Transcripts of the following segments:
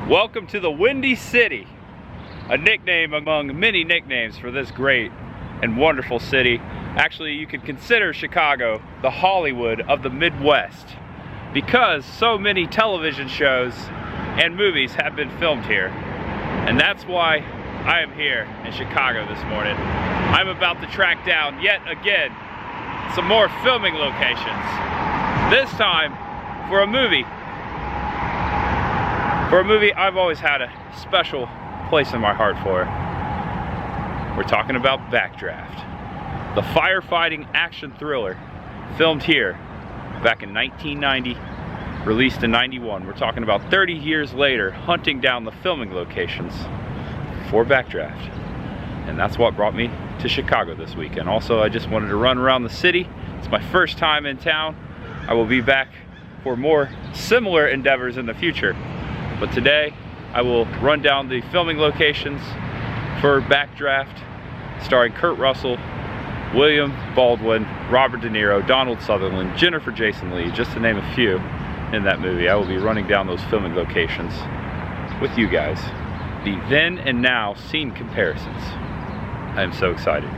Welcome to the Windy City, a nickname among many nicknames for this great and wonderful city. Actually, you could consider Chicago the Hollywood of the Midwest because so many television shows and movies have been filmed here. And that's why I am here in Chicago this morning. I'm about to track down yet again some more filming locations. This time for a movie. For a movie I've always had a special place in my heart for. We're talking about Backdraft, the firefighting action thriller filmed here back in 1990, released in 91. We're talking about 30 years later, hunting down the filming locations for Backdraft. And that's what brought me to Chicago this weekend. Also, I just wanted to run around the city. It's my first time in town. I will be back for more similar endeavors in the future. But today, I will run down the filming locations for Backdraft, starring Kurt Russell, William Baldwin, Robert De Niro, Donald Sutherland, Jennifer Jason Leigh, just to name a few in that movie. I will be running down those filming locations with you guys. The then and now scene comparisons. I am so excited.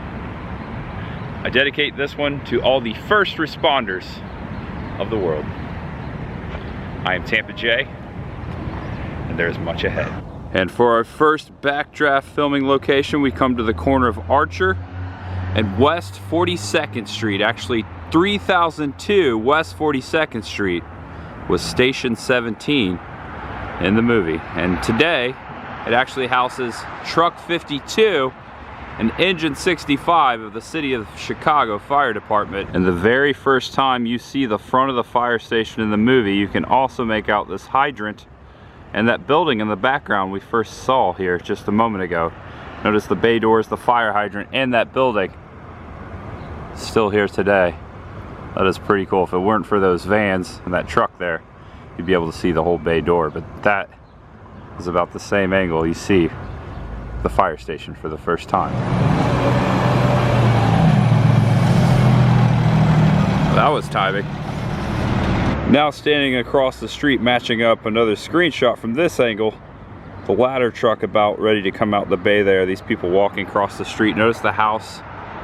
I dedicate this one to all the first responders of the world. I am Tampa J, and there's much ahead. And for our first Backdraft filming location, we come to the corner of Archer and West 42nd Street. Actually, 3002 West 42nd Street was Station 17 in the movie. And today, it actually houses Truck 52 and Engine 65 of the City of Chicago Fire Department. And the very first time you see the front of the fire station in the movie, you can also make out this hydrant and that building in the background we first saw here just a moment ago. Notice the bay doors, the fire hydrant, and that building still here today. That is pretty cool. If it weren't for those vans and that truck there, you'd be able to see the whole bay door. But that is about the same angle you see the fire station for the first time. That was timing. Now standing across the street, matching up another screenshot from this angle, the ladder truck about ready to come out the bay there. These people walking across the street. Notice the house,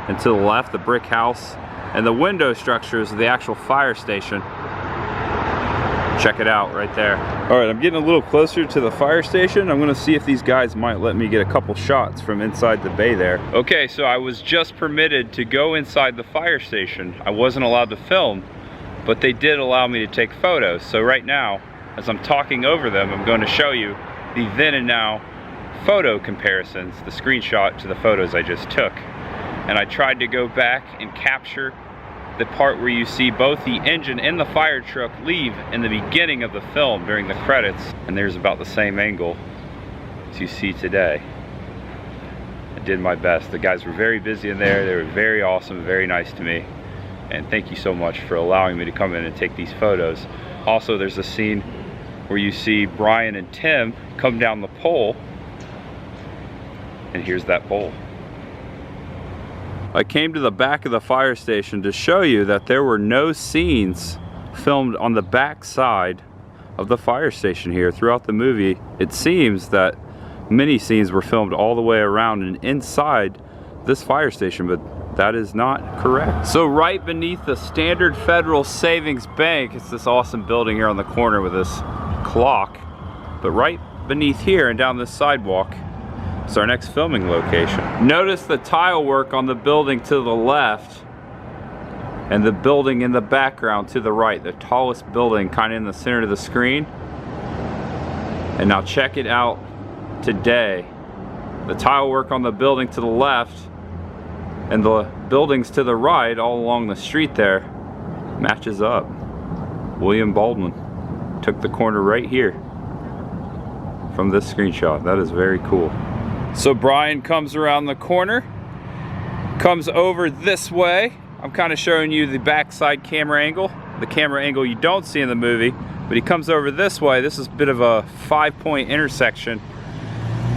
and to the left, the brick house, and the window structures of the actual fire station. Check it out right there. All right, I'm getting a little closer to the fire station. I'm gonna see if these guys might let me get a couple shots from inside the bay there. Okay, so I was just permitted to go inside the fire station. I wasn't allowed to film, but they did allow me to take photos. So right now, as I'm talking over them, I'm going to show you the then and now photo comparisons, the screenshot to the photos I just took. And I tried to go back and capture the part where you see both the engine and the fire truck leave in the beginning of the film during the credits. And there's about the same angle as you see today. I did my best. The guys were very busy in there. They were very awesome, very nice to me. And thank you so much for allowing me to come in and take these photos. Also, there's a scene where you see Brian and Tim come down the pole, and here's that pole. I came to the back of the fire station to show you that there were no scenes filmed on the back side of the fire station here. Throughout the movie, it seems that many scenes were filmed all the way around and inside this fire station, but that is not correct. So right beneath the Standard Federal Savings Bank, it's this awesome building here on the corner with this clock, but right beneath here and down this sidewalk is our next filming location. Notice the tile work on the building to the left and the building in the background to the right, the tallest building kind of in the center of the screen. And now check it out today. The tile work on the building to the left and the buildings to the right, all along the street there, matches up. William Baldwin took the corner right here from this screenshot. That is very cool. So Brian comes around the corner, comes over this way. I'm kind of showing you the backside camera angle, the camera angle you don't see in the movie, but he comes over this way. This is a bit of a 5-point intersection.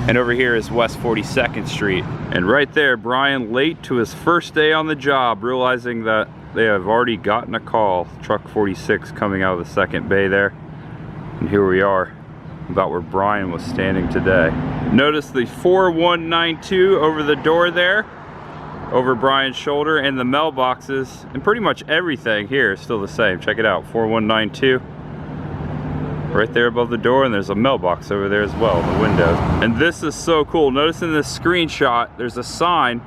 And over here is West 42nd Street. And right there, Brian, late to his first day on the job, realizing that they have already gotten a call. Truck 46 coming out of the second bay there. And here we are about where Brian was standing today. Notice the 4192 over the door there, over Brian's shoulder, and the mailboxes, and pretty much everything here is still the same. Check it out, 4192. Right there above the door, and there's a mailbox over there as well, the window. And this is so cool. Notice in this screenshot, there's a sign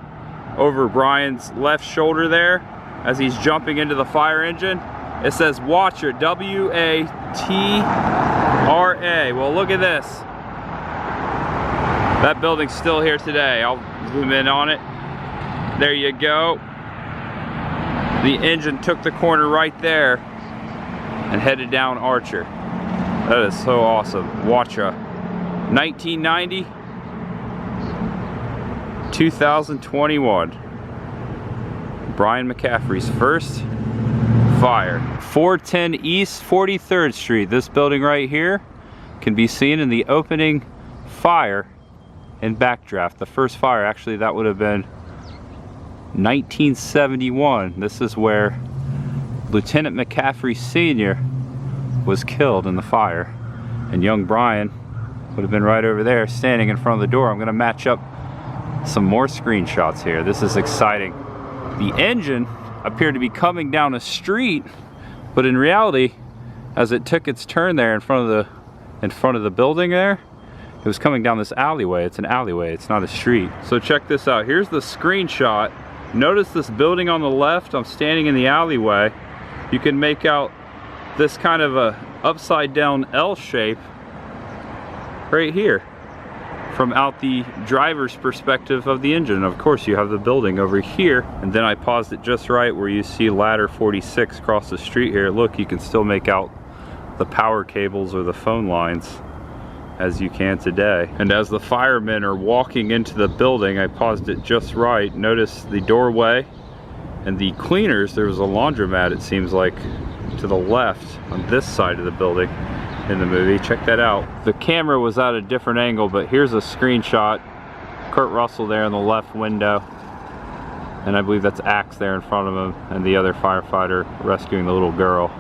over Brian's left shoulder there as he's jumping into the fire engine. It says Watcher, W-A-T-R-A. Well, look at this. That building's still here today. I'll zoom in on it. There you go. The engine took the corner right there and headed down Archer. That is so awesome. Watcher. 1990, 2021. Brian McCaffrey's first fire. 410 East 43rd Street. This building right here can be seen in the opening fire in Backdraft. The first fire, actually, that would have been 1971. This is where Lieutenant McCaffrey Sr. was killed in the fire, and young Brian would have been right over there standing in front of the door. I'm going to match up some more screenshots here. This is exciting. The engine appeared to be coming down a street, but in reality, as it took its turn there in front of the building there, it was coming down this alleyway. It's an alleyway, it's not a street. So check this out. Here's the screenshot. Notice this building on the left. I'm standing in the alleyway. You can make out this kind of a upside down L shape right here from out the driver's perspective of the engine. Of course, you have the building over here, and then I paused it just right where you see ladder 46 across the street here. Look, you can still make out the power cables or the phone lines as you can today. And as the firemen are walking into the building, I paused it just right. Notice the doorway and the cleaners. There was a laundromat, it seems like, to the left on this side of the building in the movie. Check that out. The camera was at a different angle, but here's a screenshot. Kurt Russell there in the left window, and I believe that's Axe there in front of him, and the other firefighter rescuing the little girl,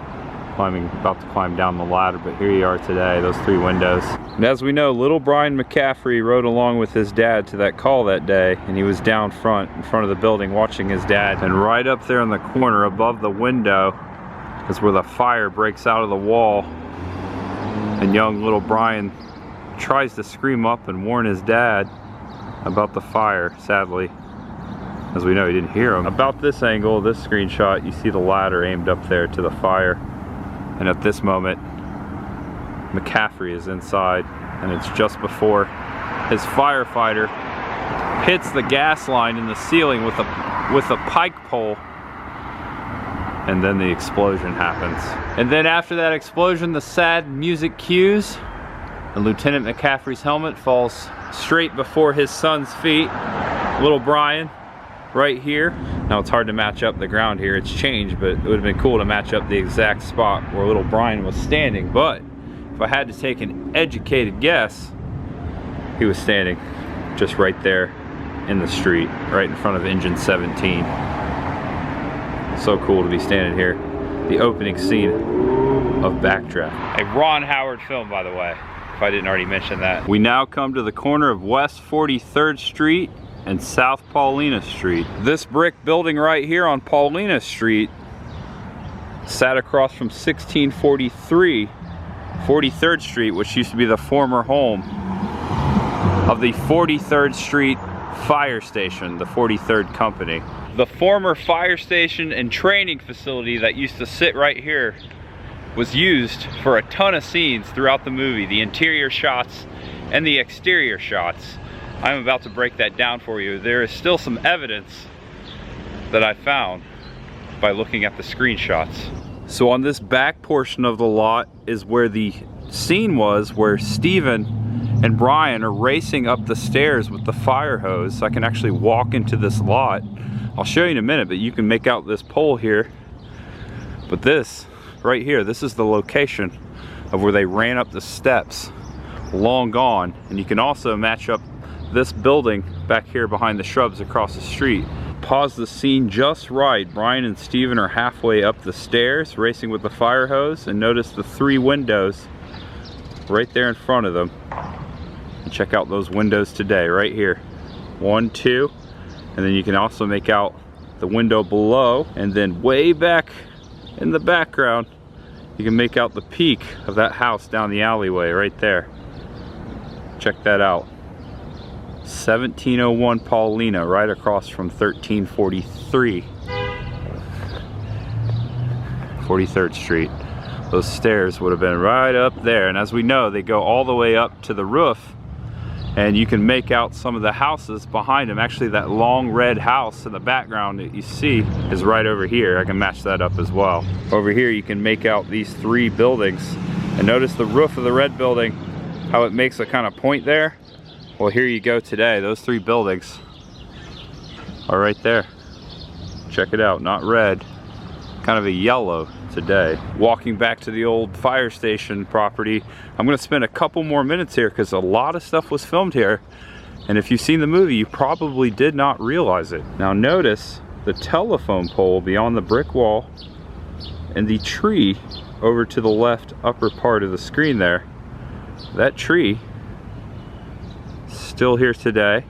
about to climb down the ladder. But here you are today, those three windows. And as we know, little Brian McCaffrey rode along with his dad to that call that day, and he was down front in front of the building watching his dad. And right up there in the corner above the window is where the fire breaks out of the wall, and young little Brian tries to scream up and warn his dad about the fire. Sadly, as we know, he didn't hear him. About this angle, this screenshot, you see the ladder aimed up there to the fire, and at this moment McCaffrey is inside, and it's just before his firefighter hits the gas line in the ceiling with a pike pole. And then the explosion happens. And then after that explosion, the sad music cues, and Lieutenant McCaffrey's helmet falls straight before his son's feet, little Brian, right here. Now it's hard to match up the ground here, it's changed, but it would have been cool to match up the exact spot where little Brian was standing. But if I had to take an educated guess, he was standing just right there in the street, right in front of engine 17. So cool to be standing here. The opening scene of Backdraft. A Ron Howard film, by the way, if I didn't already mention that. We now come to the corner of West 43rd Street and South Paulina Street. This brick building right here on Paulina Street sat across from 1643 43rd Street, which used to be the former home of the 43rd Street Fire Station, the 43rd Company. The former fire station and training facility that used to sit right here was used for a ton of scenes throughout the movie, the interior shots and the exterior shots. I'm about to break that down for you. There is still some evidence that I found by looking at the screenshots. So on this back portion of the lot is where the scene was, where Steven and Brian are racing up the stairs with the fire hose. So I can actually walk into this lot. I'll show you in a minute, but you can make out this pole here. But this, right here, this is the location of where they ran up the steps, long gone. And you can also match up this building back here behind the shrubs across the street. Pause the scene just right. Brian and Steven are halfway up the stairs, racing with the fire hose, and notice the three windows right there in front of them. And check out those windows today, right here. 1, 2, and then you can also make out the window below, and then way back in the background, you can make out the peak of that house down the alleyway right there. Check that out. 1701 Paulina, right across from 1343. 43rd Street. Those stairs would have been right up there, and as we know, they go all the way up to the roof, and you can make out some of the houses behind them. Actually, that long red house in the background that you see is right over here. I can match that up as well. Over here you can make out these 3 buildings, and notice the roof of the red building, how it makes a kind of point there. Well, here you go today. Those 3 buildings are right there. Check it out, not red, kind of a yellow today. Walking back to the old fire station property, I'm gonna spend a couple more minutes here because a lot of stuff was filmed here, and if you've seen the movie, you probably did not realize it. Now notice the telephone pole beyond the brick wall and the tree over to the left upper part of the screen there. That tree still here today.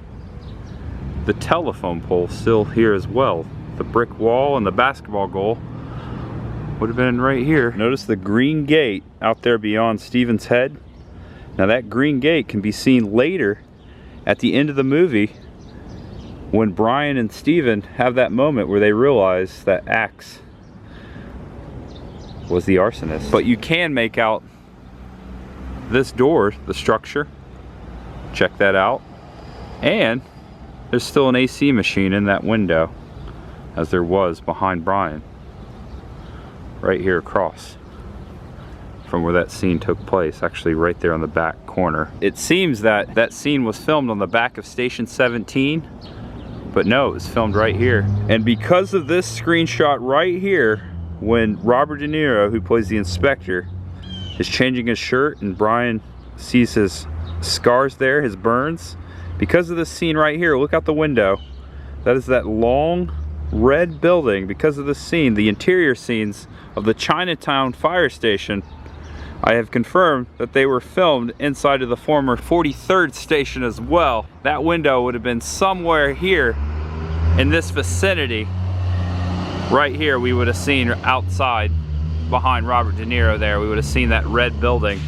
The telephone pole still here as well. The brick wall and the basketball goal would have been right here. Notice the green gate out there beyond Steven's head. Now that green gate can be seen later at the end of the movie when Brian and Steven have that moment where they realize that Axe was the arsonist. But you can make out this door, the structure. Check that out. And there's still an AC machine in that window, as there was behind Brian. Right here across from where that scene took place, actually right there on the back corner. It seems that that scene was filmed on the back of Station 17, but no, it was filmed right here. And because of this screenshot right here, when Robert De Niro, who plays the inspector, is changing his shirt and Brian sees his scars there, his burns, because of this scene right here, look out the window, that is that long red building. Because of this scene, the interior scenes of the Chinatown fire station, I have confirmed that they were filmed inside of the former 43rd station as well. That window would have been somewhere here in this vicinity. Right here we would have seen outside behind Robert De Niro there, we would have seen that red building,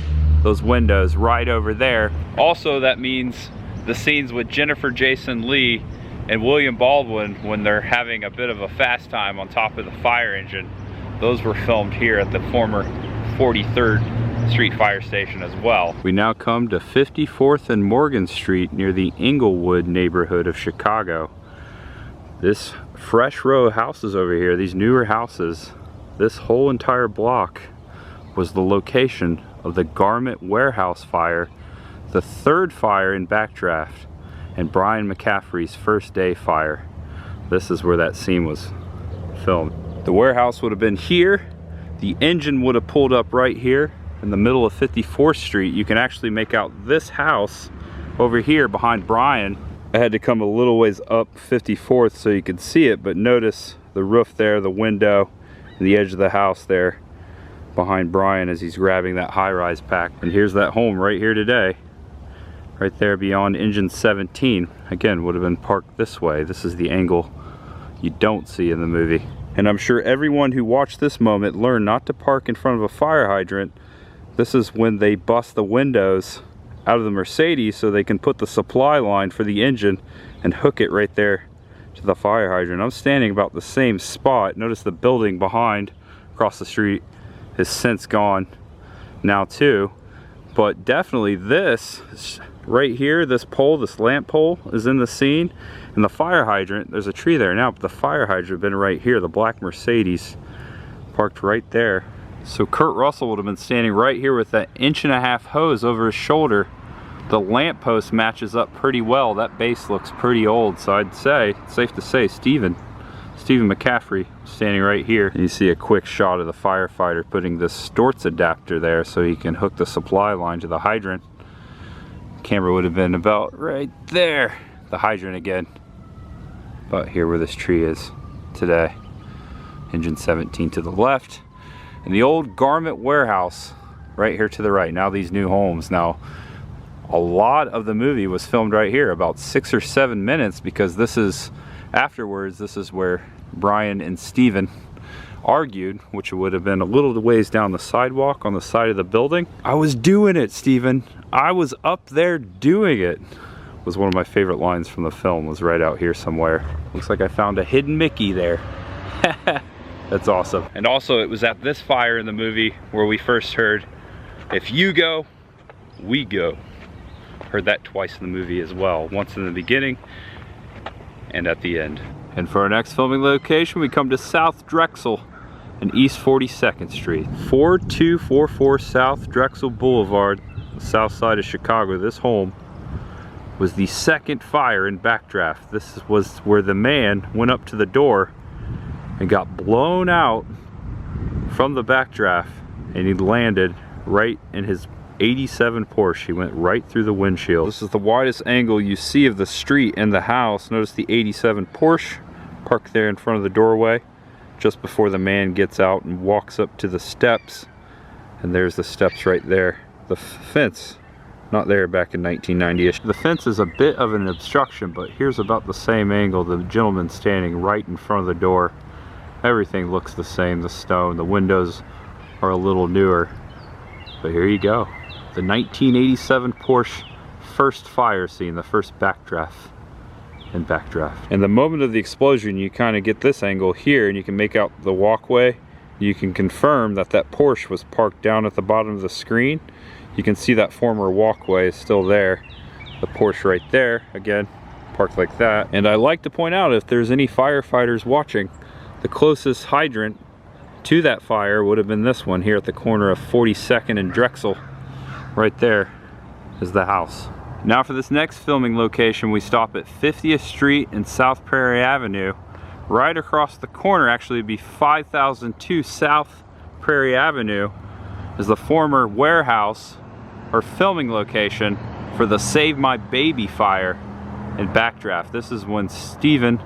those windows right over there. Also, that means the scenes with Jennifer Jason Leigh and William Baldwin when they're having a bit of a fast time on top of the fire engine, those were filmed here at the former 43rd Street fire station as well. We now come to 54th and Morgan Street near the Inglewood neighborhood of Chicago. This fresh row of houses over here, these newer houses, this whole entire block was the location of the garment warehouse fire, the 3rd fire in Backdraft, and Brian McCaffrey's first day fire. This is where that scene was filmed. The warehouse would have been here. The engine would have pulled up right here in the middle of 54th Street. You can actually make out this house over here behind Brian. I had to come a little ways up 54th so you could see it, but notice the roof there, the window, and the edge of the house there behind Brian as he's grabbing that high-rise pack. And here's that home right here today. Right there beyond engine 17. Again, would have been parked this way. This is the angle you don't see in the movie. And I'm sure everyone who watched this moment learned not to park in front of a fire hydrant. This is when they bust the windows out of the Mercedes so they can put the supply line for the engine and hook it right there to the fire hydrant. I'm standing about the same spot. Notice the building behind across the street has since gone now too. But definitely this right here, this pole, this lamp pole is in the scene. And the fire hydrant, there's a tree there now, but the fire hydrant had been right here, the black Mercedes parked right there. So Kurt Russell would have been standing right here with that 1.5-inch hose over his shoulder. The lamp post matches up pretty well. That base looks pretty old, so I'd say, it's safe to say, Stephen McCaffrey standing right here. And you see a quick shot of the firefighter putting this Stortz adapter there so he can hook the supply line to the hydrant. Camera would have been about right there. The hydrant again, about here where this tree is today. Engine 17 to the left. And the old garment warehouse right here to the right. Now these new homes. Now, a lot of the movie was filmed right here, about 6 or 7 minutes, because this is, afterwards, this is where Brian and Steven argued, which would have been a little ways down the sidewalk on the side of the building. I was doing it, Steven. I was up there doing it. Was one of my favorite lines from the film, was right out here somewhere. Looks like I found a hidden Mickey there. That's awesome. And also, it was at this fire in the movie where we first heard, "If you go, we go." Heard that twice in the movie as well. Once in the beginning and at the end. And for our next filming location, we come to South Drexel and East 42nd Street. 4244 South Drexel Boulevard, the south side of Chicago. This home was the second fire in Backdraft. This was where the man went up to the door and got blown out from the Backdraft, and he landed right in his 87 Porsche. He went right through the windshield. This is the widest angle you see of the street and the house. Notice the 87 Porsche parked there in front of the doorway just before the man gets out and walks up to the steps. And there's the steps right there. The fence, not there back in 1990-ish. The fence is a bit of an obstruction, but here's about the same angle. The gentleman standing right in front of the door. Everything looks the same, the stone, the windows are a little newer. But here you go. The 1987 Porsche first fire scene, the first Backdraft in Backdraft. And the moment of the explosion, you kind of get this angle here, and you can make out the walkway. You can confirm that that Porsche was parked down at the bottom of the screen. You can see that former walkway is still there. The Porsche right there, again, parked like that. And I like to point out, if there's any firefighters watching, the closest hydrant to that fire would have been this one here at the corner of 42nd and Drexel. Right there is the house. Now for this next filming location, we stop at 50th Street and South Prairie Avenue. Right across the corner, actually, would be 5002 South Prairie Avenue, is the former warehouse or filming location for the Save My Baby fire in Backdraft. This is when Steven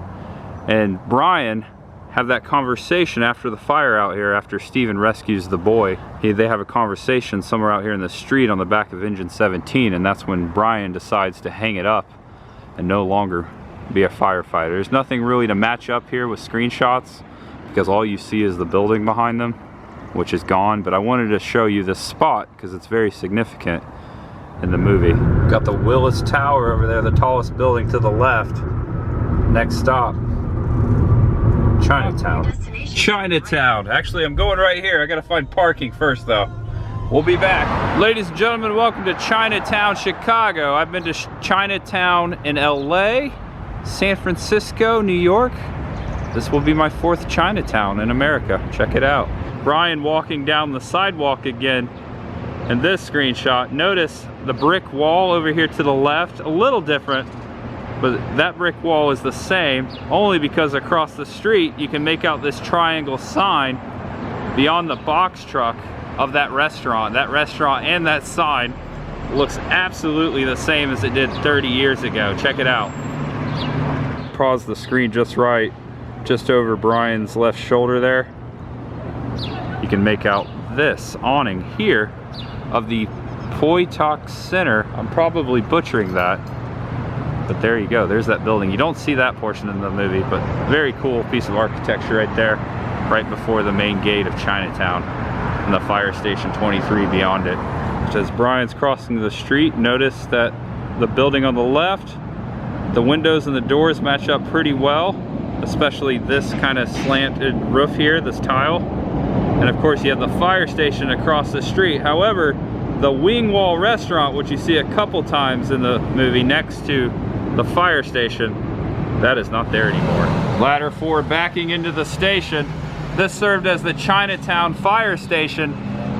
and Brian have that conversation after the fire out here, after Steven rescues the boy. They have a conversation somewhere out here in the street on the back of engine 17, and that's when Brian decides to hang it up and no longer be a firefighter. There's nothing really to match up here with screenshots, because all you see is the building behind them, which is gone. But I wanted to show you this spot because it's very significant in the movie. Got the Willis Tower over there, the tallest building to the left. Next stop, Chinatown. Chinatown. Actually, I'm going right here. I gotta find parking first though. We'll be back. Ladies and gentlemen, welcome to Chinatown, Chicago. I've been to Chinatown in LA, San Francisco, New York. This will be my 4th Chinatown in America. Check it out. Brian walking down the sidewalk again in this screenshot. Notice the brick wall over here to the left, a little different, but that brick wall is the same, only because across the street you can make out this triangle sign beyond the box truck of that restaurant. That restaurant and that sign looks absolutely the same as it did 30 years ago. Check it out. Pause the screen just right, just over Brian's left shoulder there. You can make out this awning here of the Poitok Center. I'm probably butchering that, but there you go. There's that building. You don't see that portion in the movie, but very cool piece of architecture right there, right before the main gate of Chinatown, and the fire station 23 beyond it. As Brian's crossing the street, notice that the building on the left, the windows and the doors match up pretty well, especially this kind of slanted roof here, this tile. And of course you have the fire station across the street. However, the wing wall restaurant, which you see a couple times in the movie next to the fire station, that is not there anymore. Ladder 4 backing into the station. This served as the Chinatown fire station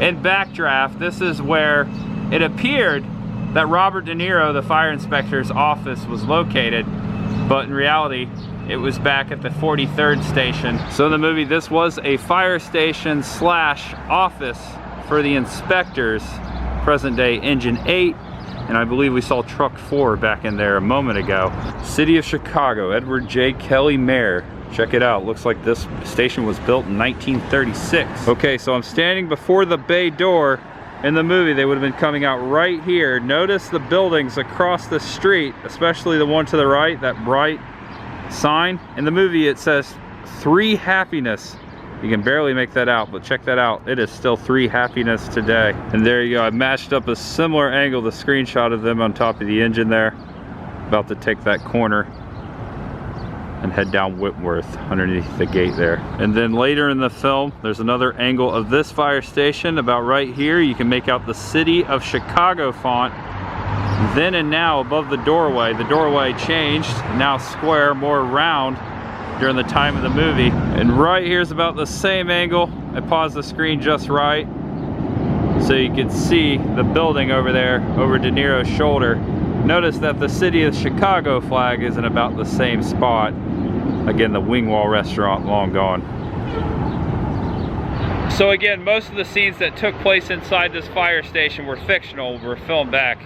in Backdraft. This is where it appeared that Robert De Niro, the fire inspector's office, was located, but in reality it was back at the 43rd station. So in the movie, this was a fire station slash office for the inspectors, present day engine 8, and I believe we saw truck 4 back in there a moment ago. City of Chicago, Edward J. Kelly Mayor. Check it out. Looks like this station was built in 1936. Okay, so I'm standing before the bay door in the movie, they would have been coming out right here. Notice the buildings across the street, especially the one to the right, that bright sign. In the movie, it says 3 Happiness. You can barely make that out, but check that out. It is still 3 Happiness today. And there you go. I matched up a similar angle, the screenshot of them on top of the engine there. About to take that corner and head down Whitworth underneath the gate there. And then later in the film, there's another angle of this fire station about right here. You can make out the City of Chicago font. Then and now above the doorway changed, now square, more round during the time of the movie. And right here's about the same angle. I paused the screen just right so you can see the building over there, over De Niro's shoulder. Notice that the City of Chicago flag is in about the same spot. Again, the Wingwall restaurant, long gone. So again, most of the scenes that took place inside this fire station were fictional, were filmed back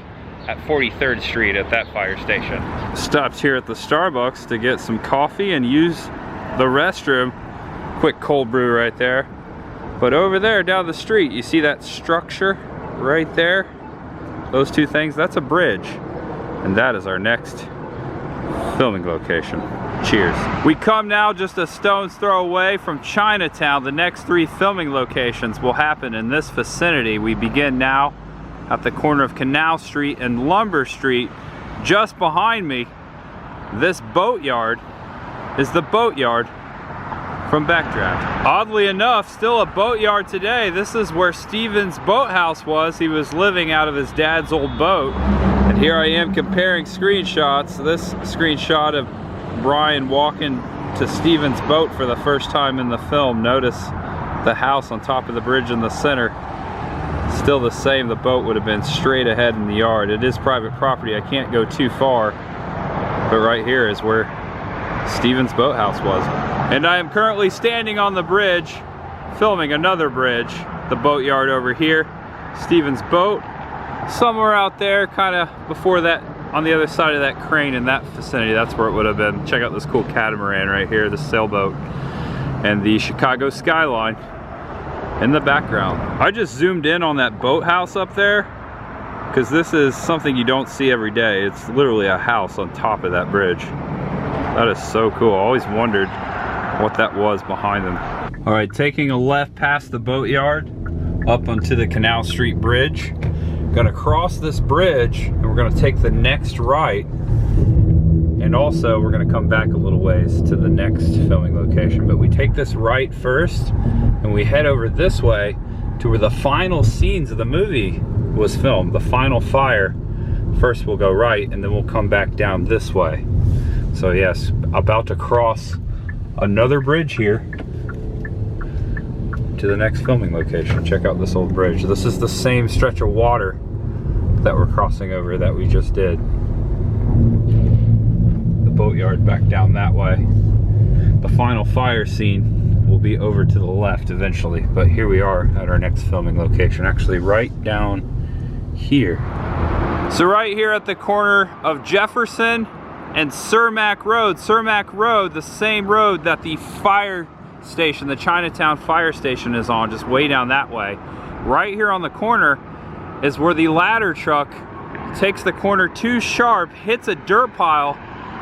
at 43rd Street at that fire station. Stopped here at the Starbucks to get some coffee and use the restroom. Quick cold brew right there. But over there down the street, you see that structure right there? Those two things, that's a bridge. And that is our next filming location. Cheers. We come now just a stone's throw away from Chinatown. The next 3 filming locations will happen in this vicinity. We begin now at the corner of Canal Street and Lumber Street. Just behind me, this boatyard is the boatyard from Backdraft. Oddly enough, still a boatyard today. This is where Steven's boathouse was. He was living out of his dad's old boat. And here I am comparing screenshots. This screenshot of Brian walking to Steven's boat for the first time in the film. Notice the house on top of the bridge in the center. Still the same, the boat would have been straight ahead in the yard. It is private property, I can't go too far, but right here is where Steven's boathouse was. And I am currently standing on the bridge, filming another bridge, the boatyard over here, Steven's boat, somewhere out there, kind of before that, on the other side of that crane in that vicinity, that's where it would have been. Check out this cool catamaran right here, the sailboat, and the Chicago skyline in the background. I just zoomed in on that boathouse up there because this is something you don't see every day. It's literally a house on top of that bridge. That is so cool. I always wondered what that was behind them. All right, taking a left past the boatyard up onto the Canal Street Bridge. Gonna cross this bridge and we're gonna take the next right, and also we're gonna come back a little ways to the next filming location. But we take this right first and we head over this way to where the final scenes of the movie was filmed, the final fire. First we'll go right and then we'll come back down this way. So yes, about to cross another bridge here to the next filming location. Check out this old bridge. This is the same stretch of water that we're crossing over that we just did. The boatyard back down that way. The final fire scene will be over to the left eventually, but here we are at our next filming location, actually right down here. So right here at the corner of Jefferson and Cermak Road. Cermak Road, the same road that the fire station, the Chinatown fire station is on, just way down that way. Right here on the corner is where the ladder truck takes the corner too sharp, hits a dirt pile,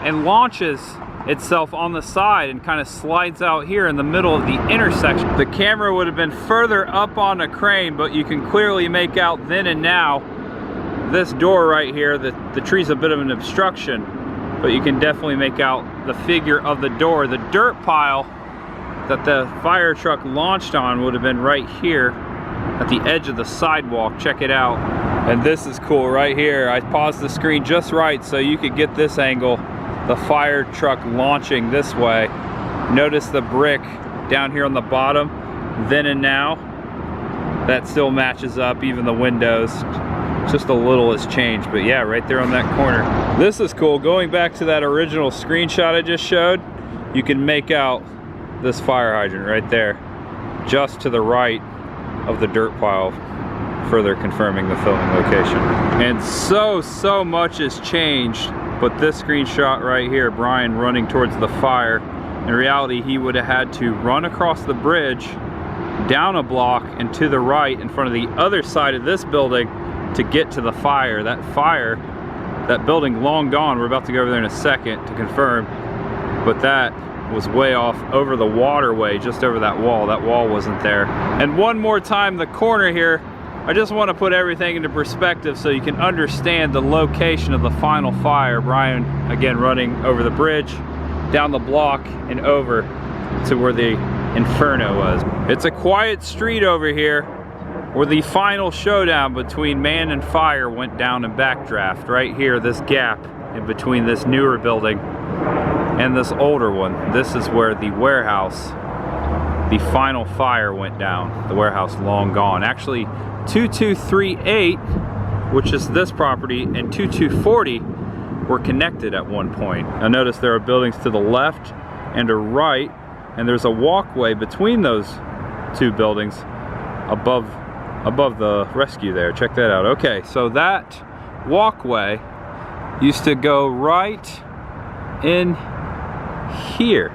and launches itself on the side and kind of slides out here in the middle of the intersection. The camera would have been further up on a crane, but you can clearly make out then and now this door right here. The tree's a bit of an obstruction, but you can definitely make out the figure of the door. The dirt pile that the fire truck launched on would have been right here at the edge of the sidewalk. Check it out. And this is cool right here. I paused the screen just right so you could get this angle. The fire truck launching this way. Notice the brick down here on the bottom, then and now. That still matches up, even the windows. Just a little has changed, but yeah, right there on that corner. This is cool. Going back to that original screenshot I just showed, you can make out this fire hydrant right there, just to the right of the dirt pile, further confirming the filming location. And so much has changed, but this screenshot right here, Brian running towards the fire, in reality he would have had to run across the bridge down a block and to the right in front of the other side of this building to get to the fire. That building long gone. We're about to go over there in a second to confirm, but that was way off over the waterway, just over that wall. That wall wasn't there. And one more time, the corner here, I just want to put everything into perspective so you can understand the location of the final fire. Brian, again, running over the bridge, down the block, and over to where the inferno was. It's a quiet street over here where the final showdown between man and fire went down in Backdraft. Right here, this gap in between this newer building and this older one. This is where the warehouse, the final fire went down. The warehouse long gone. Actually, 2238, which is this property, and 2240 were connected at one point. Now notice there are buildings to the left and to right, and there's a walkway between those two buildings above the rescue there. Check that out. Okay, so that walkway used to go right in here.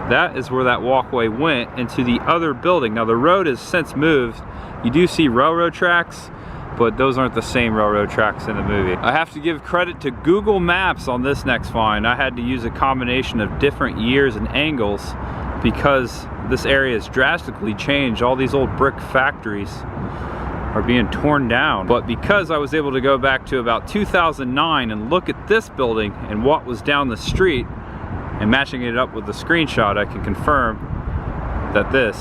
That is where that walkway went into the other building. Now the road has since moved. You do see railroad tracks, but those aren't the same railroad tracks in the movie. I have to give credit to Google Maps on this next find. I had to use a combination of different years and angles because this area has drastically changed. All these old brick factories are being torn down. But because I was able to go back to about 2009 and look at this building and what was down the street and matching it up with the screenshot, I can confirm that this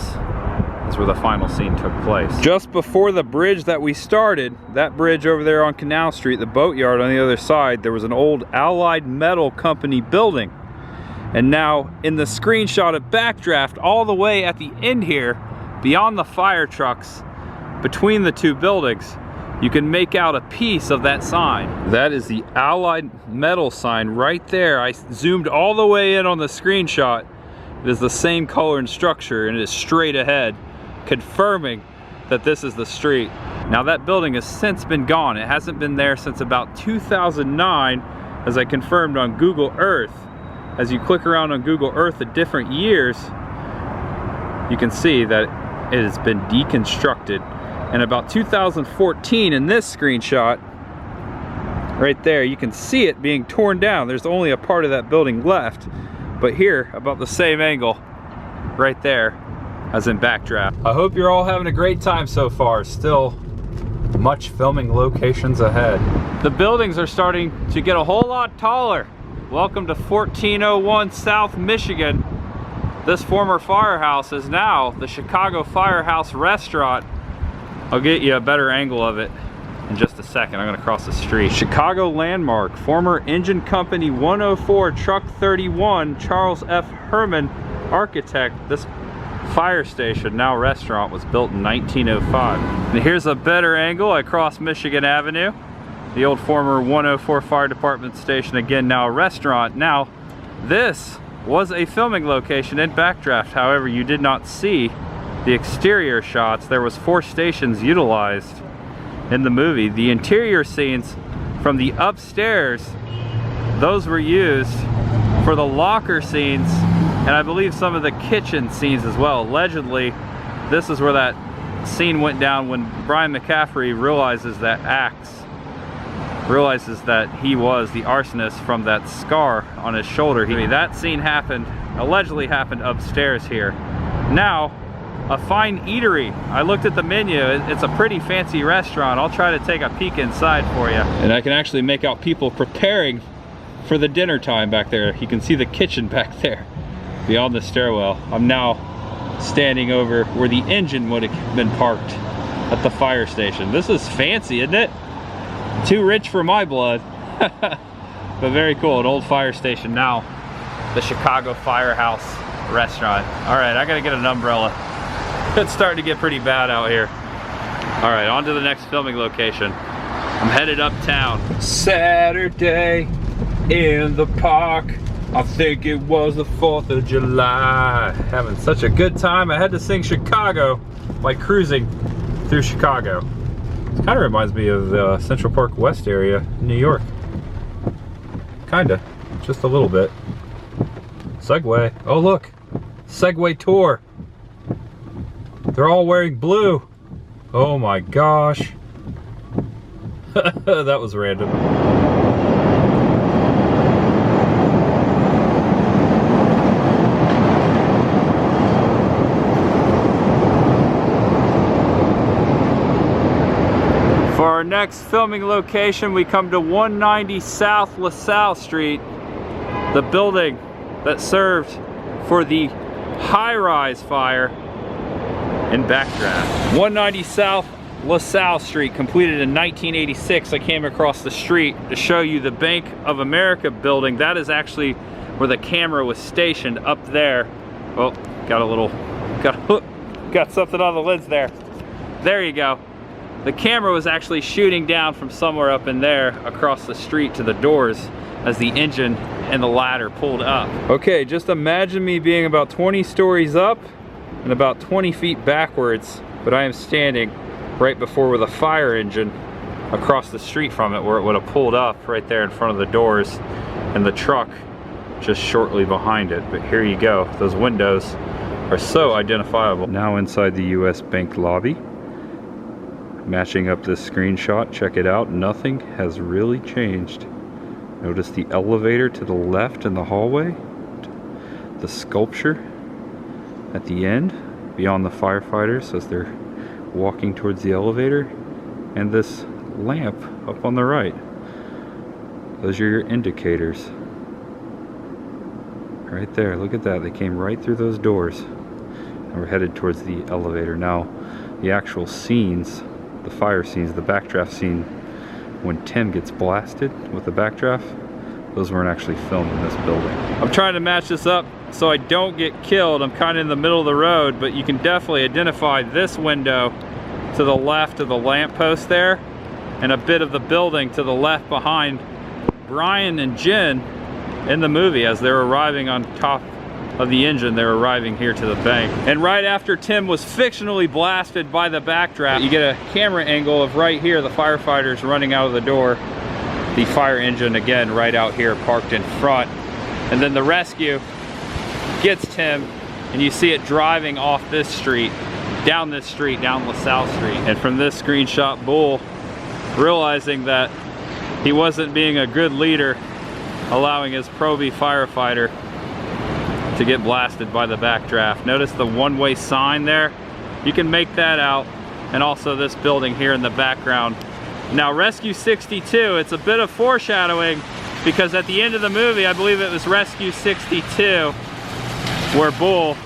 is where the final scene took place. Just before the bridge that we started, that bridge over there on Canal Street, the boatyard on the other side, there was an old Allied Metal Company building. And now in the screenshot of Backdraft, all the way at the end here, beyond the fire trucks, between the two buildings, you can make out a piece of that sign. That is the Allied Metal sign right there. I zoomed all the way in on the screenshot. It is the same color and structure, and it is straight ahead, confirming that this is the street. Now that building has since been gone. It hasn't been there since about 2009, as I confirmed on Google Earth. As you click around on Google Earth at different years, you can see that it has been deconstructed. And about 2014, in this screenshot, right there, you can see it being torn down. There's only a part of that building left. But here, about the same angle, right there, as in Backdraft. I hope you're all having a great time so far. Still much filming locations ahead. The buildings are starting to get a whole lot taller. Welcome to 1401 South Michigan. This former firehouse is now the Chicago Firehouse restaurant. I'll get you a better angle of it in just a second. I'm gonna cross the street. Chicago landmark, former engine company 104 truck 31, Charles F. Herman, architect. This fire station, now restaurant, was built in 1905. And here's a better angle. I crossed Michigan Avenue. The old former 104 fire department station, again now a restaurant. Now, this was a filming location in Backdraft. However, you did not see the exterior shots. There was 4 stations utilized in the movie. The interior scenes from the upstairs, those were used for the locker scenes, and I believe some of the kitchen scenes as well. Allegedly, this is where that scene went down when Brian McCaffrey realizes that he was the arsonist from that scar on his shoulder. That scene allegedly happened upstairs here. Now, a fine eatery. I looked at the menu. It's a pretty fancy restaurant. I'll try to take a peek inside for you. And I can actually make out people preparing for the dinner time back there. You can see the kitchen back there beyond the stairwell. I'm now standing over where the engine would have been parked at the fire station. This is fancy, isn't it? Too rich for my blood. But very cool. An old fire station, now the Chicago Firehouse restaurant. All right, I gotta get an umbrella. It's starting to get pretty bad out here. All right, on to the next filming location. I'm headed uptown. Saturday in the park. I think it was the 4th of July. Having such a good time. I had to sing Chicago by cruising through Chicago. It kind of reminds me of the Central Park West area, New York. Kinda, just a little bit. Segway. Oh look, Segway tour. They're all wearing blue. Oh my gosh. That was random. For our next filming location, we come to 190 South LaSalle Street, the building that served for the high-rise fire in Backdraft. 190 South LaSalle Street, completed in 1986. I came across the street to show you the Bank of America building. That is actually where the camera was stationed, up there. Oh, got something on the lens there. There you go. The camera was actually shooting down from somewhere up in there across the street to the doors as the engine and the ladder pulled up. Okay, just imagine me being about 20 stories up and about 20 feet backwards, but I am standing right before where the fire engine across the street from it, where it would have pulled up right there in front of the doors, and the truck just shortly behind it. But here you go, those windows are so identifiable. Now inside the US Bank lobby. Matching up this screenshot, check it out, nothing has really changed. Notice the elevator to the left in the hallway, the sculpture at the end beyond the firefighters as they're walking towards the elevator, and this lamp up on the right. Those are your indicators. Right there, look at that, they came right through those doors and we're headed towards the elevator. Now, the actual scenes, the fire scenes, the backdraft scene when Tim gets blasted with the backdraft, those weren't actually filmed in this building. I'm trying to match this up so I don't get killed. I'm kind of in the middle of the road, but you can definitely identify this window to the left of the lamppost there, and a bit of the building to the left behind Brian and Jen in the movie. As they're arriving on top of the engine, they're arriving here to the bank. And right after Tim was fictionally blasted by the backdraft, you get a camera angle of right here, the firefighters running out of the door, the fire engine again right out here parked in front, and then the rescue gets Tim, and you see it driving off this street, down LaSalle Street. And from this screenshot, Bull, realizing that he wasn't being a good leader, allowing his Proby firefighter to get blasted by the backdraft. Notice the one-way sign there? You can make that out, and also this building here in the background. Now, Rescue 62, it's a bit of foreshadowing, because at the end of the movie, I believe it was Rescue 62, where Bull,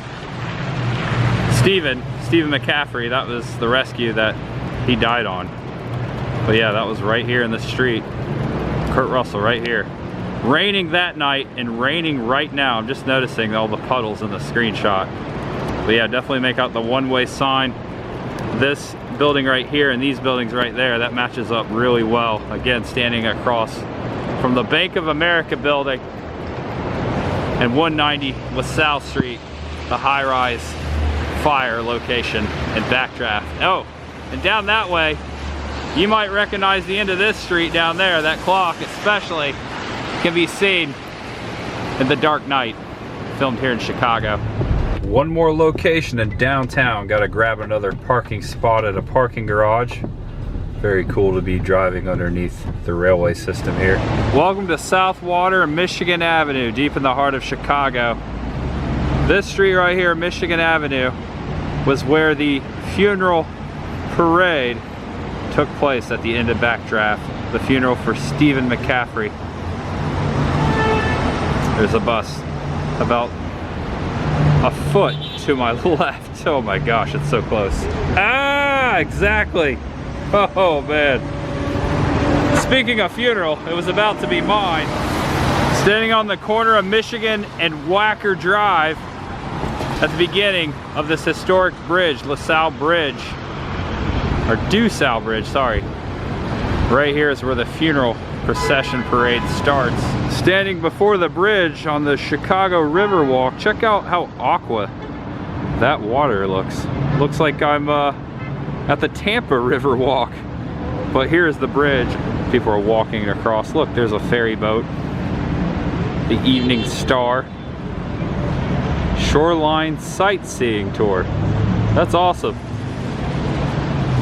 Stephen McCaffrey, that was the rescue that he died on. But yeah, that was right here in the street. Kurt Russell right here. Raining that night and raining right now. I'm just noticing all the puddles in the screenshot. But yeah, definitely make out the one-way sign. This building right here and these buildings right there, that matches up really well. Again, standing across from the Bank of America building and 190 LaSalle Street, the high-rise fire location and backdraft. Oh, and down that way, you might recognize the end of this street down there. That clock especially can be seen in the dark night, filmed here in Chicago. One more location in downtown. Got to grab another parking spot at a parking garage. Very cool to be driving underneath the railway system here. Welcome to Southwater and Michigan Avenue, deep in the heart of Chicago. This street right here, Michigan Avenue, was where the funeral parade took place at the end of Backdraft. The funeral for Stephen McCaffrey. There's a bus about a foot to my left. Oh my gosh, it's so close. Ah, exactly. Oh man. Speaking of funeral, it was about to be mine. Standing on the corner of Michigan and Wacker Drive at the beginning of this historic bridge, LaSalle Bridge, or DuSalle Bridge, sorry. Right here is where the funeral procession parade starts. Standing before the bridge on the Chicago Riverwalk, check out how aqua that water looks. Looks like I'm at the Tampa Riverwalk. But here's the bridge. People are walking across. Look, there's a ferry boat. The Evening Star. Shoreline Sightseeing Tour. That's awesome.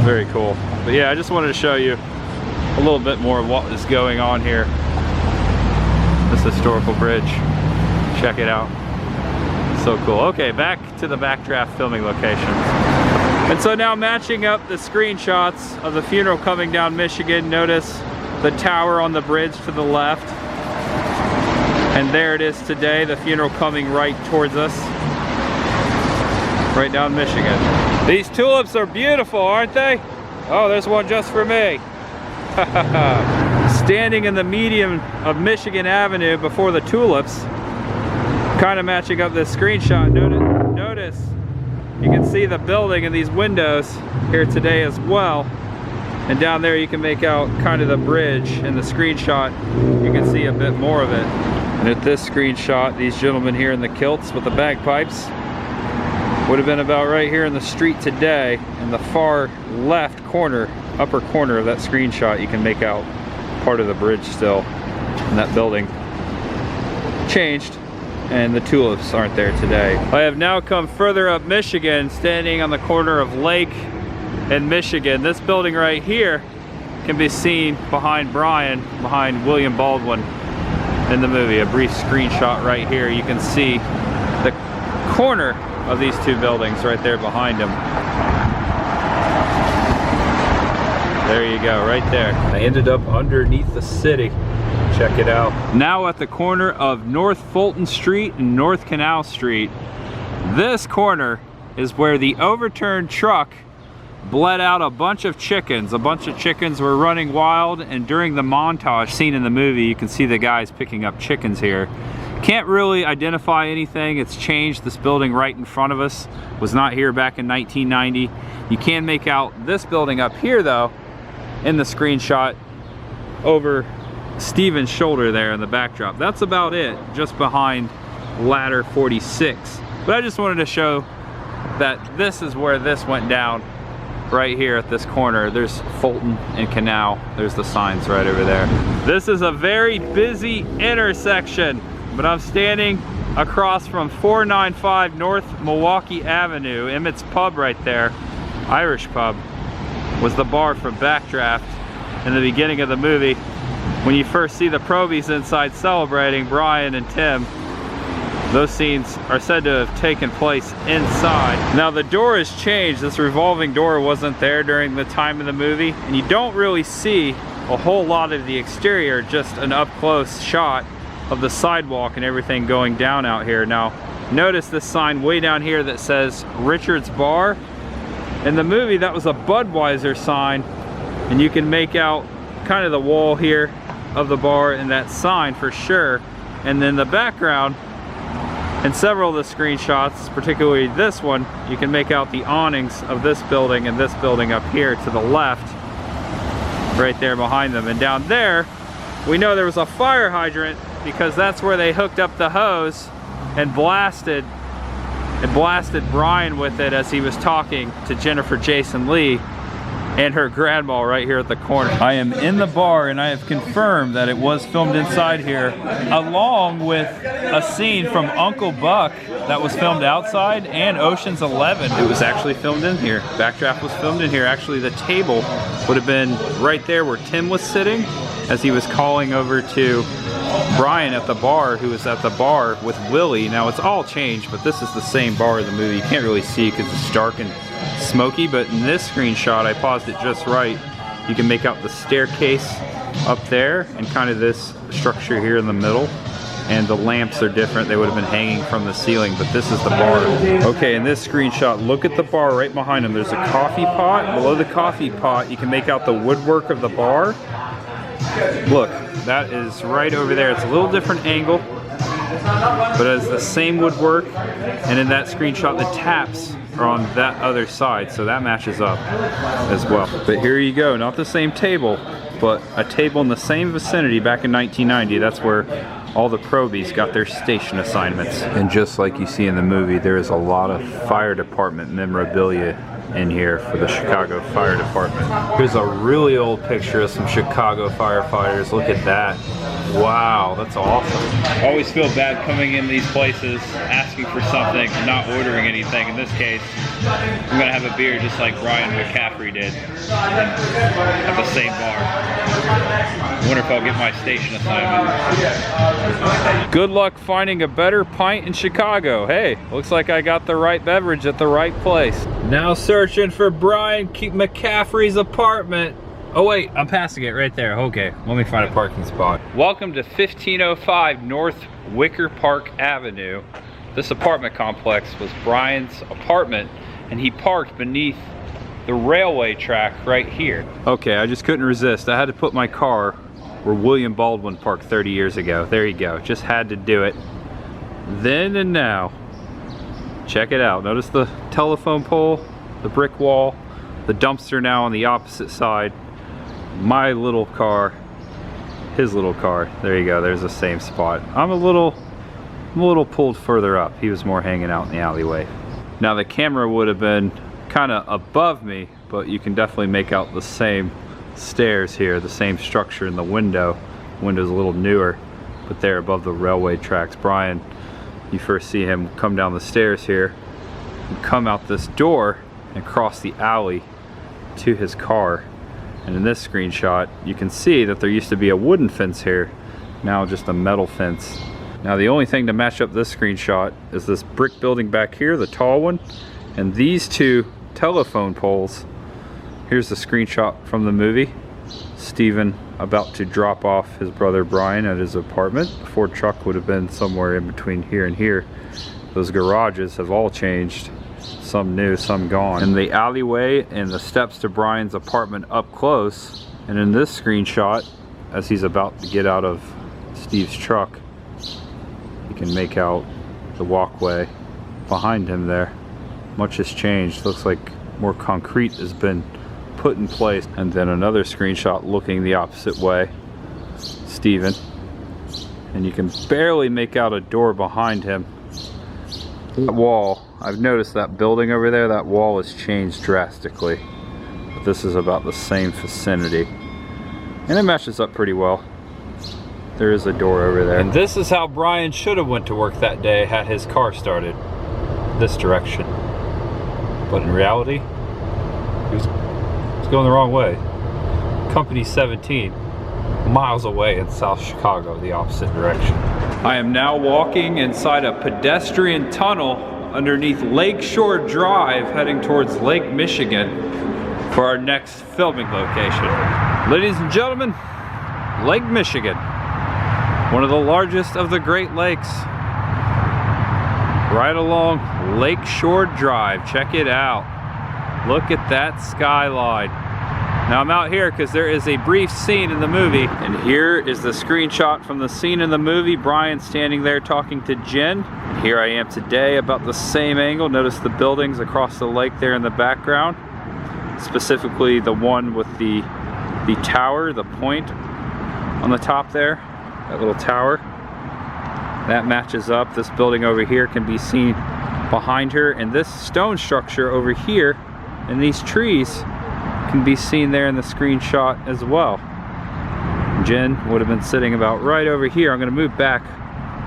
Very cool. But yeah, I just wanted to show you a little bit more of what is going on here. This historical bridge. Check it out. So cool. Okay, back to the Backdraft filming locations. And so now matching up the screenshots of the funeral coming down Michigan, notice the tower on the bridge to the left. And there it is today, the funeral coming right towards us. Right down Michigan. These tulips are beautiful, aren't they? Oh, there's one just for me. Standing in the median of Michigan Avenue before the tulips, kind of matching up this screenshot. Notice you can see the building and these windows here today as well. And down there you can make out kind of the bridge. In the screenshot, you can see a bit more of it. And at this screenshot, these gentlemen here in the kilts with the bagpipes would have been about right here in the street today. In the far left corner, upper corner of that screenshot, you can make out part of the bridge still. And that building changed, and the tulips aren't there today. I have now come further up Michigan, standing on the corner of Lake and Michigan. This building right here can be seen behind Brian, behind William Baldwin in the movie. A brief screenshot right here. You can see the corner of these two buildings right there behind him. There you go, right there. I ended up underneath the city. Check it out. Now at the corner of North Fulton Street and North Canal Street. This corner is where the overturned truck bled out a bunch of chickens. A bunch of chickens were running wild, and during the montage scene in the movie, you can see the guys picking up chickens here. Can't really identify anything. It's changed. This building right in front of us was not here back in 1990. You can make out this building up here though in the screenshot over Steven's shoulder there in the backdrop. That's about it, just behind ladder 46. But I just wanted to show that this is where this went down, right here at this corner. There's Fulton and Canal. There's the signs right over there. This is a very busy intersection, but I'm standing across from 495 North Milwaukee Avenue. Emmett's Pub right there, Irish Pub, was the bar for Backdraft in the beginning of the movie. When you first see the Probies inside celebrating, Brian and Tim, those scenes are said to have taken place inside. Now the door has changed. This revolving door wasn't there during the time of the movie, and you don't really see a whole lot of the exterior, just an up close shot of the sidewalk and everything going down out here. Now notice this sign way down here that says Richard's Bar. In the movie that was a Budweiser sign, and you can make out kind of the wall here of the bar and that sign for sure. And then the background and several of the screenshots, particularly this one, you can make out the awnings of this building and this building up here to the left, right there behind them. And down there we know there was a fire hydrant because that's where they hooked up the hose and blasted Brian with it as he was talking to Jennifer Jason Leigh and her grandma right here at the corner. I am in the bar and I have confirmed that it was filmed inside here, along with a scene from Uncle Buck that was filmed outside, and Ocean's 11. It was actually filmed in here. Backdraft was filmed in here. Actually, the table would have been right there where Tim was sitting as he was calling over to Brian at the bar, who was at the bar with Willie. Now it's all changed, but this is the same bar in the movie. You can't really see because it's dark and smoky, but in this screenshot, I paused it just right. You can make out the staircase up there and kind of this structure here in the middle. And the lamps are different. They would have been hanging from the ceiling, but this is the bar. Okay, in this screenshot, look at the bar right behind him. There's a coffee pot. Below the coffee pot, you can make out the woodwork of the bar. Look, that is right over there. It's a little different angle, but it's the same woodwork. And in that screenshot, the taps are on that other side, so that matches up as well. But here you go, not the same table, but a table in the same vicinity back in 1990. That's where all the Probies got their station assignments. And just like you see in the movie, there is a lot of fire department memorabilia in here for the Chicago Fire Department. Here's a really old picture of some Chicago firefighters. Look at that. Wow, that's awesome. I always feel bad coming in these places, asking for something, not ordering anything. In this case, I'm gonna have a beer just like Helen McCaffrey did at the same bar. I wonder if I'll get my station assignment. Good luck finding a better pint in Chicago. Hey, looks like I got the right beverage at the right place. Now searching for Helen McCaffrey's apartment. Oh wait, I'm passing it right there. Okay, let me find a parking spot. Welcome to 1505 North Wicker Park Avenue. This apartment complex was Brian's apartment, and he parked beneath the railway track right here. Okay, I just couldn't resist. I had to put my car where William Baldwin parked 30 years ago. There you go, just had to do it. Then and now. Check it out, notice the telephone pole, the brick wall, the dumpster now on the opposite side. My little car, his little car. There you go, there's the same spot. I'm a little pulled further up. He was more hanging out in the alleyway. Now the camera would have been kind of above me, but you can definitely make out the same stairs here, the same structure in the window. The window's a little newer, but they're above the railway tracks. Brian, you first see him come down the stairs here, and come out this door and cross the alley to his car. And in this screenshot, you can see that there used to be a wooden fence here, now just a metal fence. Now the only thing to match up this screenshot is this brick building back here, the tall one, and these two telephone poles. Here's the screenshot from the movie. Steven about to drop off his brother Brian at his apartment. The Ford truck would have been somewhere in between here and here. Those garages have all changed. Some new, some gone. And the alleyway and the steps to Brian's apartment up close. And in this screenshot, as he's about to get out of Steve's truck, you can make out the walkway behind him there. Much has changed. Looks like more concrete has been put in place. And then another screenshot looking the opposite way. Steven. And you can barely make out a door behind him. That wall, I've noticed that building over there, that wall has changed drastically. But this is about the same vicinity. And it matches up pretty well. There is a door over there. And this is how Brian should have went to work that day had his car started. This direction. But in reality, he was going the wrong way. Company 17, miles away in South Chicago, the opposite direction. I am now walking inside a pedestrian tunnel underneath Lakeshore Drive, heading towards Lake Michigan for our next filming location. Ladies and gentlemen, Lake Michigan, one of the largest of the Great Lakes, right along Lakeshore Drive. Check it out. Look at that skyline. Now I'm out here because there is a brief scene in the movie, and here is the screenshot from the scene in the movie. Brian standing there talking to Jen. Here I am today, about the same angle. Notice the buildings across the lake there in the background, specifically the one with the tower, the point on the top there, that little tower. That matches up. This building over here can be seen behind her, and this stone structure over here and these trees can be seen there in the screenshot as well. Jen would have been sitting about right over here. I'm going to move back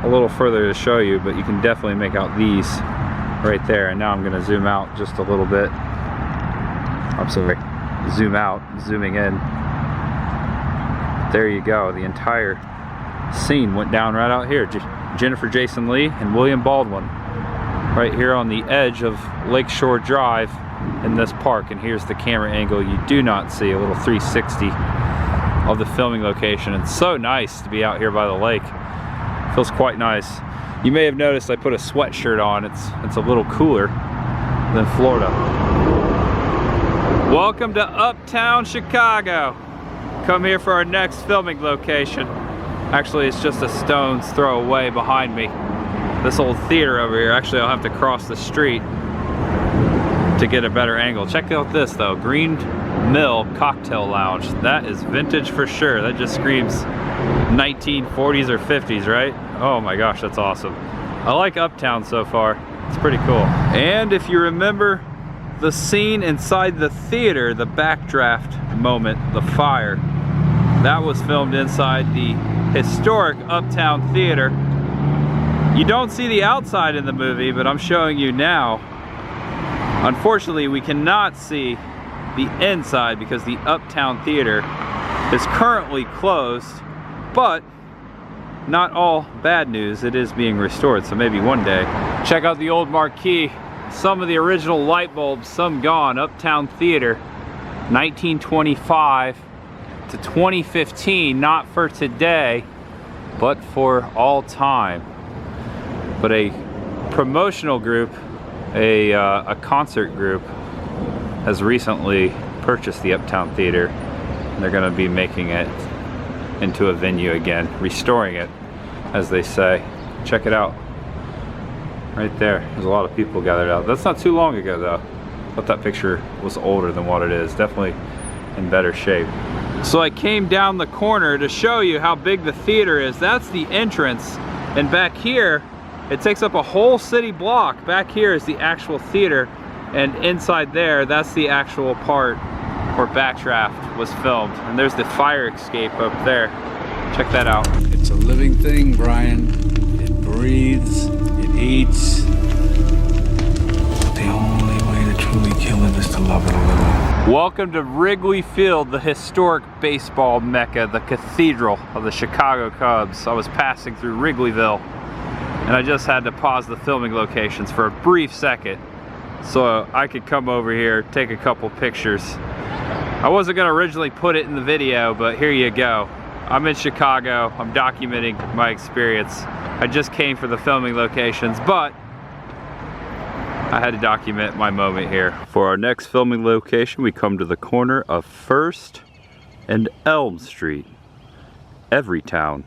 a little further to show you, but you can definitely make out these right there. And now I'm going to zoom out just a little bit. I'm sorry, zoom out, zooming in. There you go. The entire scene went down right out here. Jennifer Jason Leigh and William Baldwin right here on the edge of Lakeshore Drive in this park. And here's the camera angle you do not see, a little 360 of the filming location. It's so nice to be out here by the lake. Feels quite nice. You may have noticed I put a sweatshirt on. It's a little cooler than Florida. Welcome to Uptown Chicago. Come here for our next filming location. Actually, it's just a stone's throw away behind me. This old theater over here. Actually, I'll have to cross the street to get a better angle. Check out this though, Green Mill Cocktail Lounge. That is vintage for sure. That just screams 1940s or 50s, right? Oh my gosh, that's awesome. I like Uptown so far. It's pretty cool. And if you remember the scene inside the theater, the backdraft moment, the fire, that was filmed inside the historic Uptown Theater. You don't see the outside in the movie, but I'm showing you now Unfortunately, we cannot see the inside because the Uptown Theater is currently closed, but not all bad news. It is being restored, so maybe one day. Check out the old marquee. Some of the original light bulbs, some gone. Uptown Theater, 1925 to 2015, not for today, but for all time. But a promotional group, a concert group, has recently purchased the Uptown Theater, and they're going to be making it into a venue again, restoring it, as they say. Check it out. Right there. There's a lot of people gathered out. That's not too long ago though. I thought that picture was older than what it is. Definitely in better shape. So I came down the corner to show you how big the theater is. That's the entrance. And back here, it takes up a whole city block. Back here is the actual theater. And inside there, that's the actual part where Backdraft was filmed. And there's the fire escape up there. Check that out. It's a living thing, Brian. It breathes, it eats. But the only way to truly kill it is to love it a little. Welcome to Wrigley Field, the historic baseball mecca, the cathedral of the Chicago Cubs. I was passing through Wrigleyville, and I just had to pause the filming locations for a brief second so I could come over here, take a couple pictures. I wasn't gonna originally put it in the video, but here you go. I'm in Chicago, I'm documenting my experience. I just came for the filming locations, but I had to document my moment here. For our next filming location, we come to the corner of 1st and Elm Street. Every town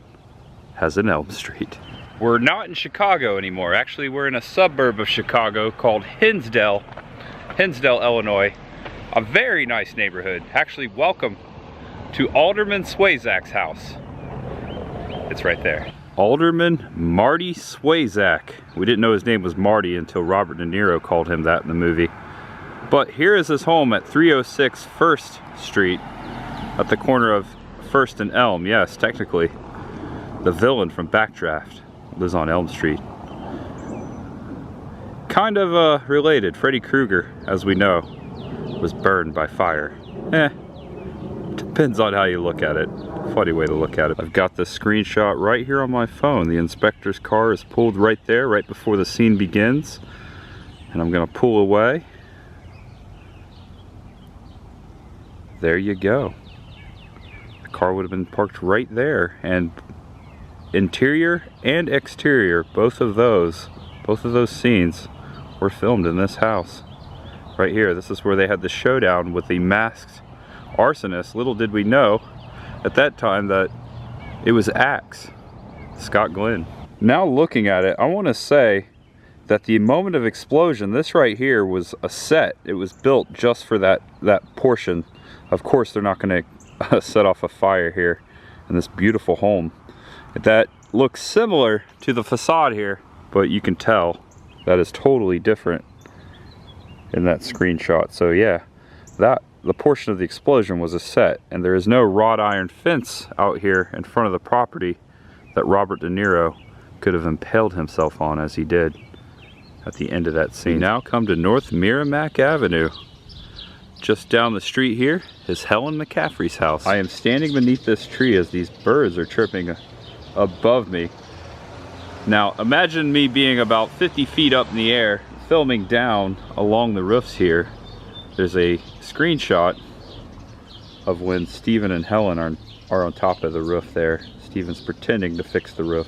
has an Elm Street. We're not in Chicago anymore. Actually, we're in a suburb of Chicago called Hinsdale, Illinois. A very nice neighborhood. Actually, welcome to Alderman Swayzak's house. It's right there. Alderman Marty Swayzak. We didn't know his name was Marty until Robert De Niro called him that in the movie. But here is his home at 306 1st Street, at the corner of 1st and Elm. Yes, technically, the villain from Backdraft lives on Elm Street. Kind of related. Freddy Krueger, as we know, was burned by fire. Depends on how you look at it. Funny way to look at it. I've got the screenshot right here on my phone. The inspector's car is pulled right there, right before the scene begins. And I'm gonna pull away. There you go. The car would have been parked right there, and interior and exterior, both of those scenes were filmed in this house. Right here, this is where they had the showdown with the masked arsonist. Little did we know at that time that it was Axe, Scott Glenn. Now looking at it, I want to say that the moment of explosion, this right here was a set. It was built just for that portion. Of course, they're not going to set off a fire here in this beautiful home. That looks similar to the facade here, but you can tell that is totally different in that screenshot. So yeah, the portion of the explosion was a set, and there is no wrought iron fence out here in front of the property that Robert De Niro could have impaled himself on, as he did at the end of that scene. We now come to North Merrimack Avenue. Just down the street here is Helen McCaffrey's house. I am standing beneath this tree as these birds are chirping above me. Now imagine me being about 50 feet up in the air, filming down along the roofs here. There's a screenshot of when Stephen and Helen are on top of the roof there. Stephen's pretending to fix the roof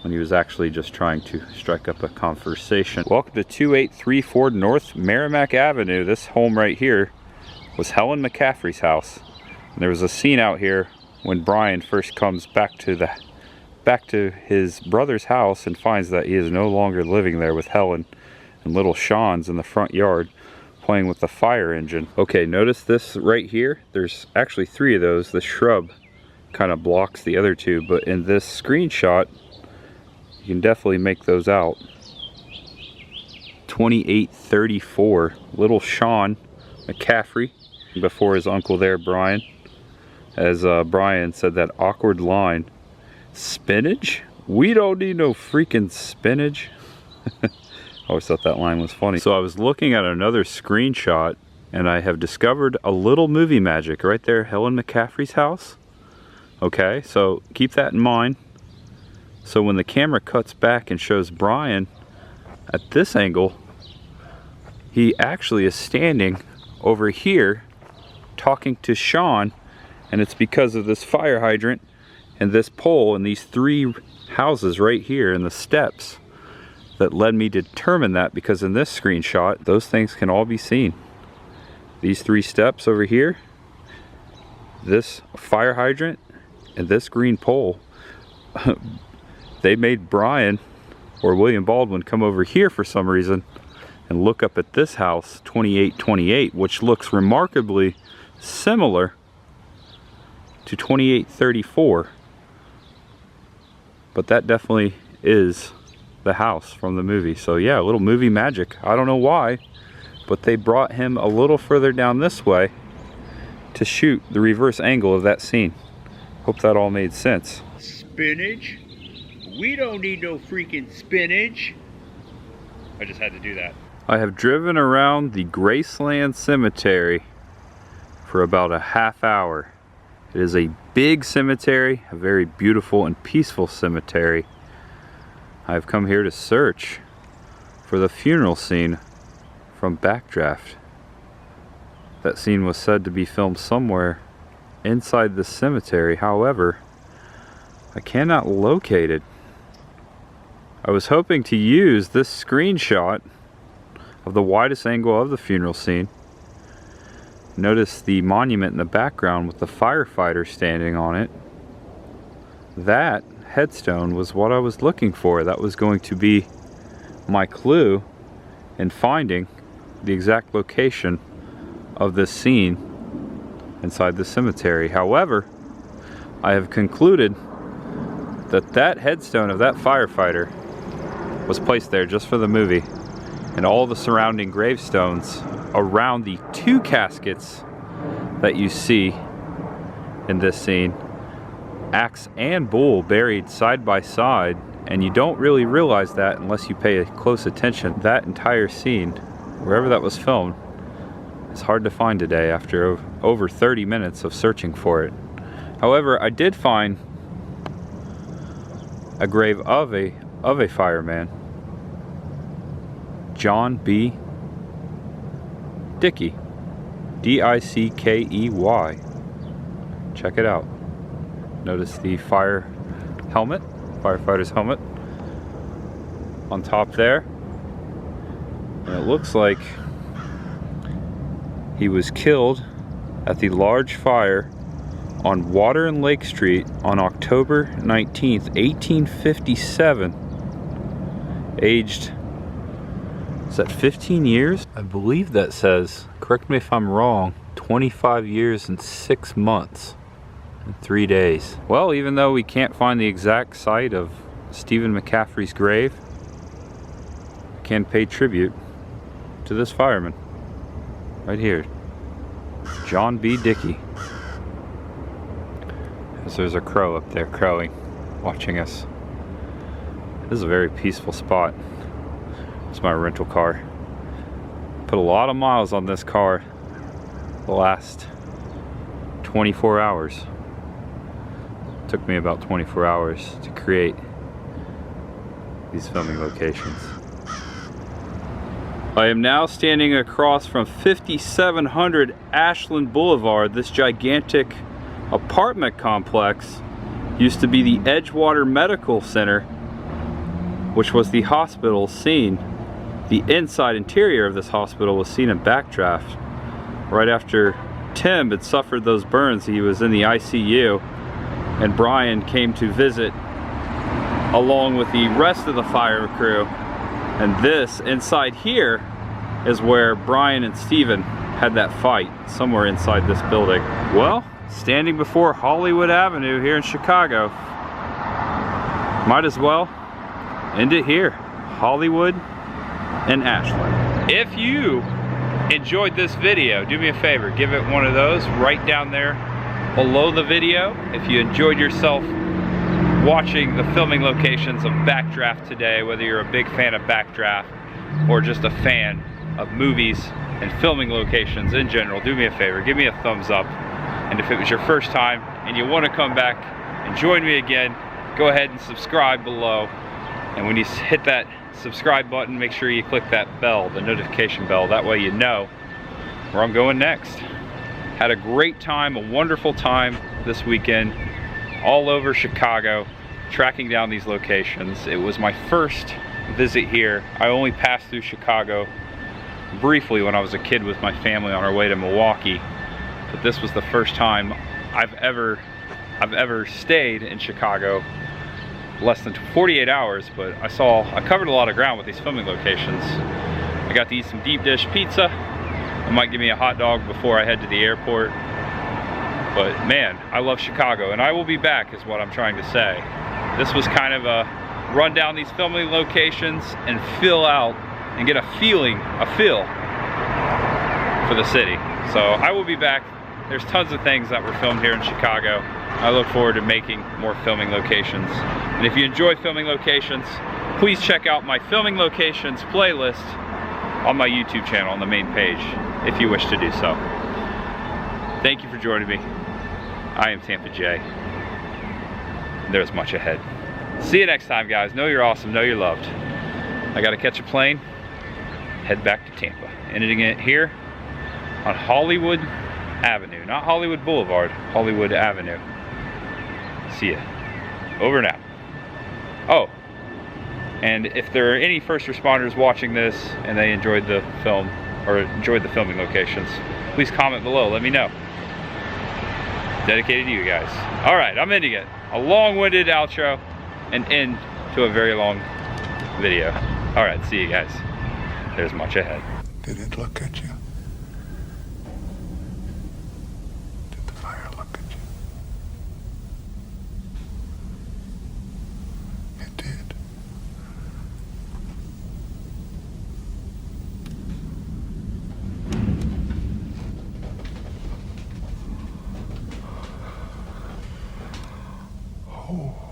when he was actually just trying to strike up a conversation. Welcome to 2834 North Merrimack Avenue. This home right here was Helen McCaffrey's house. And there was a scene out here when Brian first comes back to his brother's house and finds that he is no longer living there with Helen, and little Sean's in the front yard playing with the fire engine. Okay, notice this right here. There's actually 3 of those. The shrub kind of blocks the other 2, but in this screenshot, you can definitely make those out. 2834, little Sean McCaffrey, before his uncle there, Brian. As Brian said that awkward line, "Spinach? We don't need no freaking spinach." I always thought that line was funny. So I was looking at another screenshot and I have discovered a little movie magic right there, Helen McCaffrey's house. Okay, so keep that in mind. So when the camera cuts back and shows Brian at this angle, he actually is standing over here talking to Sean, and it's because of this fire hydrant and this pole and these three houses right here and the steps that led me to determine that, because in this screenshot those things can all be seen. These three steps over here, this fire hydrant, and this green pole. They made Brian or William Baldwin come over here for some reason and look up at this house, 2828, which looks remarkably similar to 2834. But that definitely is the house from the movie. So yeah, a little movie magic. I don't know why, but they brought him a little further down this way to shoot the reverse angle of that scene. Hope that all made sense. Spinach? We don't need no freaking spinach. I just had to do that. I have driven around the Graceland Cemetery for about a half hour. It is a big cemetery, a very beautiful and peaceful cemetery. I've come here to search for the funeral scene from Backdraft. That scene was said to be filmed somewhere inside the cemetery. However, I cannot locate it. I was hoping to use this screenshot of the widest angle of the funeral scene. Notice the monument in the background with the firefighter standing on it. That headstone was what I was looking for. That was going to be my clue in finding the exact location of this scene inside the cemetery. However, I have concluded that that headstone of that firefighter was placed there just for the movie, and all the surrounding gravestones around the two caskets that you see in this scene, axe and bull buried side by side, and you don't really realize that unless you pay close attention. That entire scene, wherever that was filmed, is hard to find today after over 30 minutes of searching for it. However, I did find a grave of a fireman, John B. Dickey, D-I-C-K-E-Y. Check it out. Notice the firefighter's helmet on top there. And it looks like he was killed at the large fire on Water and Lake Street on October 19th, 1857. Aged, is that 15 years? I believe that says, correct me if I'm wrong, 25 years and 6 months and 3 days. Well, even though we can't find the exact site of Stephen McCaffrey's grave, we can pay tribute to this fireman right here, John B. Dickey. As there's a crow up there crowing, watching us. This is a very peaceful spot. It's my rental car. Put a lot of miles on this car the last 24 hours. It took me about 24 hours to create these filming locations. I am now standing across from 5700 Ashland Boulevard. This gigantic apartment complex used to be the Edgewater Medical Center, which was the hospital scene. The inside interior of this hospital was seen in Backdraft. Right after Tim had suffered those burns, he was in the ICU, and Brian came to visit along with the rest of the fire crew. And this inside here is where Brian and Steven had that fight, somewhere inside this building. Well, standing before Hollywood Avenue here in Chicago, might as well end it here. Hollywood and Ashland. If you enjoyed this video, do me a favor, give it one of those right down there below the video. If you enjoyed yourself watching the filming locations of Backdraft today, whether you're a big fan of Backdraft or just a fan of movies and filming locations in general, do me a favor, give me a thumbs up. And if it was your first time and you want to come back and join me again, go ahead and subscribe below. And when you hit that subscribe button, make sure you click that bell, the notification bell. That way you know where I'm going next. Had a great time, a wonderful time this weekend, all over Chicago, tracking down these locations. It was my first visit here. I only passed through Chicago briefly when I was a kid with my family on our way to Milwaukee, but this was the first time I've ever stayed in Chicago. Less than 48 hours, but I covered a lot of ground with these filming locations. I got to eat some deep dish pizza. I might give me a hot dog before I head to the airport. But man, I love Chicago, and I will be back is what I'm trying to say. This was kind of a run down these filming locations and feel and get a feel for the city. So I will be back. There's tons of things that were filmed here in Chicago. I look forward to making more filming locations. And if you enjoy filming locations, please check out my filming locations playlist on my YouTube channel on the main page, if you wish to do so. Thank you for joining me. I am Tampa J. There's much ahead. See you next time, guys. Know you're awesome, know you're loved. I gotta catch a plane, head back to Tampa. Ending it here on Hollywood Avenue, not Hollywood Boulevard, Hollywood Avenue. See ya. Over and out. Oh, and if there are any first responders watching this and they enjoyed the film or enjoyed the filming locations, please comment below, let me know. Dedicated to you guys. All right, I'm ending it. A long-winded outro and end to a very long video. All right, see you guys. There's much ahead. Did it look at you? Did the fire look at you? It did. Oh.